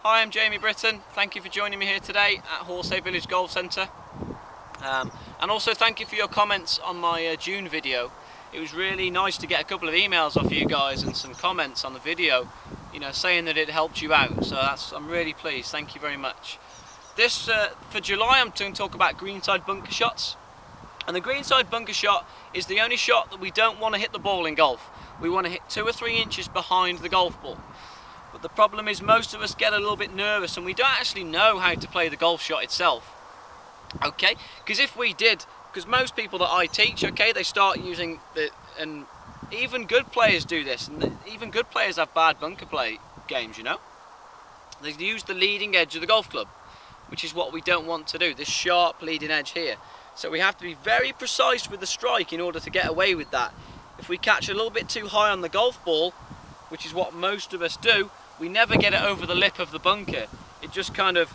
Hi, I'm Jamie Britton. Thank you for joining me here today at Horsay Village Golf Centre. And also thank you for your comments on my June video. It was really nice to get a couple of emails off you guys and some comments on the video, you know, saying that it helped you out. So I'm really pleased. Thank you very much. This for July, I'm going to talk about greenside bunker shots. And the greenside bunker shot is the only shot that we don't want to hit the ball in golf. We want to hit 2 or 3 inches behind the golf ball. But the problem is most of us get a little bit nervous and we don't actually know how to play the golf shot itself. Okay, because if we did, because most people that I teach, okay, they start using the, and even good players do this, and even good players have bad bunker play games, you know. They use the leading edge of the golf club, which is what we don't want to do, this sharp leading edge here. So we have to be very precise with the strike in order to get away with that. If we catch a little bit too high on the golf ball, which is what most of us do, we never get it over the lip of the bunker. It just kind of,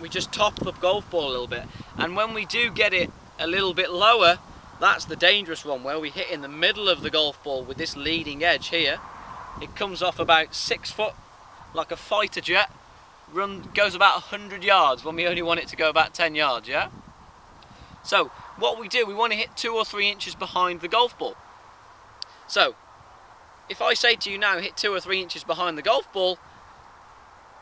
we just top the golf ball a little bit. And when we do get it a little bit lower, that's the dangerous one, where we hit in the middle of the golf ball with this leading edge here. It comes off about 6 foot, like a fighter jet, goes about 100 yards when we only want it to go about 10 yards, yeah? So, what we do, we want to hit 2 or 3 inches behind the golf ball. So, if I say to you now, hit 2 or 3 inches behind the golf ball,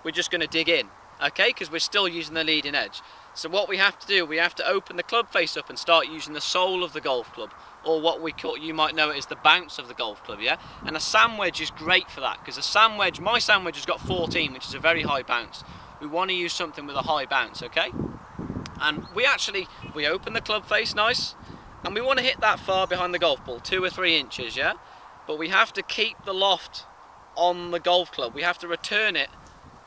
we're just going to dig in, okay? Because we're still using the leading edge. So what we have to do, we have to open the club face up and start using the sole of the golf club, or what we call, you might know it as the bounce of the golf club, yeah? And a sand wedge is great for that, because a sand wedge, my sand wedge has got 14, which is a very high bounce. We want to use something with a high bounce, okay? And we open the club face nice, and we want to hit that far behind the golf ball, 2 or 3 inches, yeah? But we have to keep the loft on the golf club. We have to return it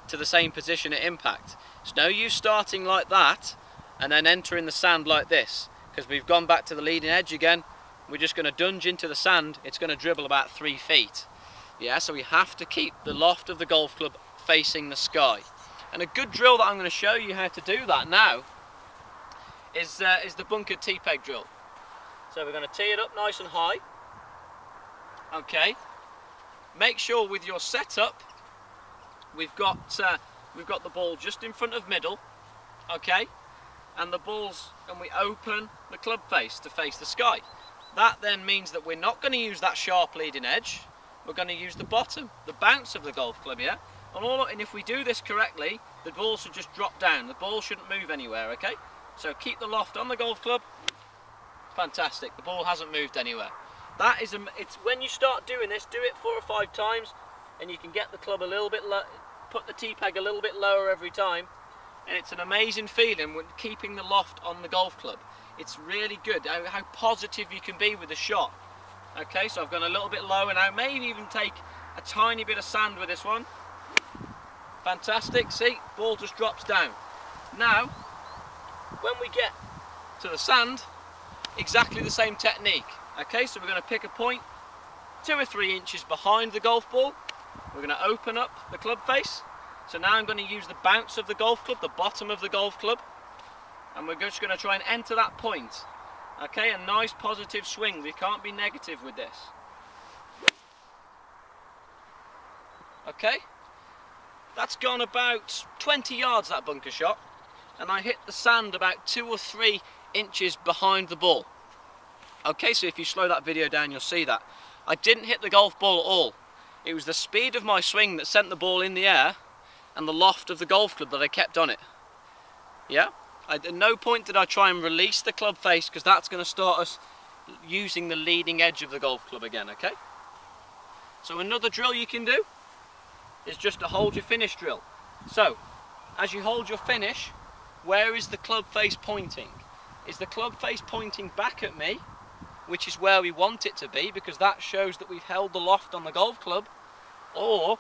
to the same position at impact. It's no use starting like that and then entering the sand like this, because we've gone back to the leading edge again. We're just going to dunge into the sand. It's going to dribble about 3 feet. Yeah, so we have to keep the loft of the golf club facing the sky. And a good drill that I'm going to show you how to do that now is the bunker tee peg drill. So we're going to tee it up nice and high. Okay. Make sure with your setup we've got the ball just in front of middle. Okay. And we open the club face to face the sky. That then means that we're not going to use that sharp leading edge. We're going to use the bottom, the bounce of the golf club, yeah? And if we do this correctly, the ball should just drop down. The ball shouldn't move anywhere, okay? So keep the loft on the golf club. Fantastic. The ball hasn't moved anywhere. It's when you start doing this, do it 4 or 5 times, and you can get the club a little bit low, put the tee peg a little bit lower every time, and it's an amazing feeling when keeping the loft on the golf club. It's really good how positive you can be with the shot. Okay, so I've gone a little bit lower now. Maybe even take a tiny bit of sand with this one. Fantastic. See, ball just drops down. Now, when we get to the sand, exactly the same technique. Okay, so we're going to pick a point 2 or 3 inches behind the golf ball. We're going to open up the club face. So now I'm going to use the bounce of the golf club, the bottom of the golf club, and we're just going to try and enter that point. Okay, a nice positive swing. We can't be negative with this. Okay, that's gone about 20 yards, that bunker shot, and I hit the sand about 2 or 3 inches behind the ball. Okay, so if you slow that video down, you'll see that. I didn't hit the golf ball at all. It was the speed of my swing that sent the ball in the air and the loft of the golf club that I kept on it. Yeah? At no point did I try and release the club face, because that's going to start us using the leading edge of the golf club again, okay? So another drill you can do is just to hold your finish drill. So, as you hold your finish, where is the club face pointing? Is the club face pointing back at me, which is where we want it to be, because that shows that we've held the loft on the golf club, or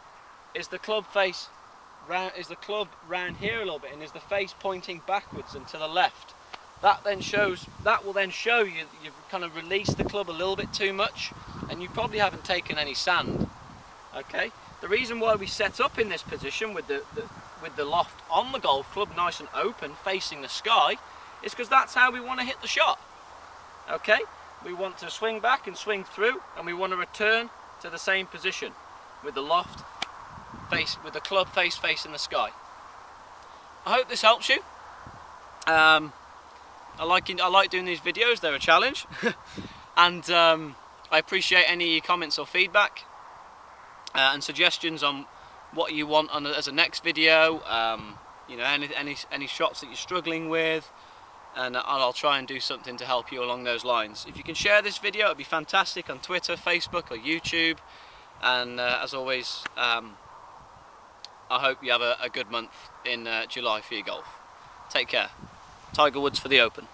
is the club face round here a little bit, and is the face pointing backwards and to the left? That will then show you that you've kind of released the club a little bit too much, and you probably haven't taken any sand. Okay, the reason why we set up in this position with the loft on the golf club nice and open facing the sky is because that's how we want to hit the shot. Okay, we want to swing back and swing through, and we want to return to the same position with the loft face, with the club face facing the sky. I hope this helps you. I like doing these videos, they're a challenge. And I appreciate any comments or feedback and suggestions on what you want as a next video. You know, any shots that you're struggling with, and I'll try and do something to help you along those lines. If you can share this video, it'd be fantastic on Twitter, Facebook or YouTube. And as always, I hope you have a good month in July for your golf. Take care. Tiger Woods for the Open.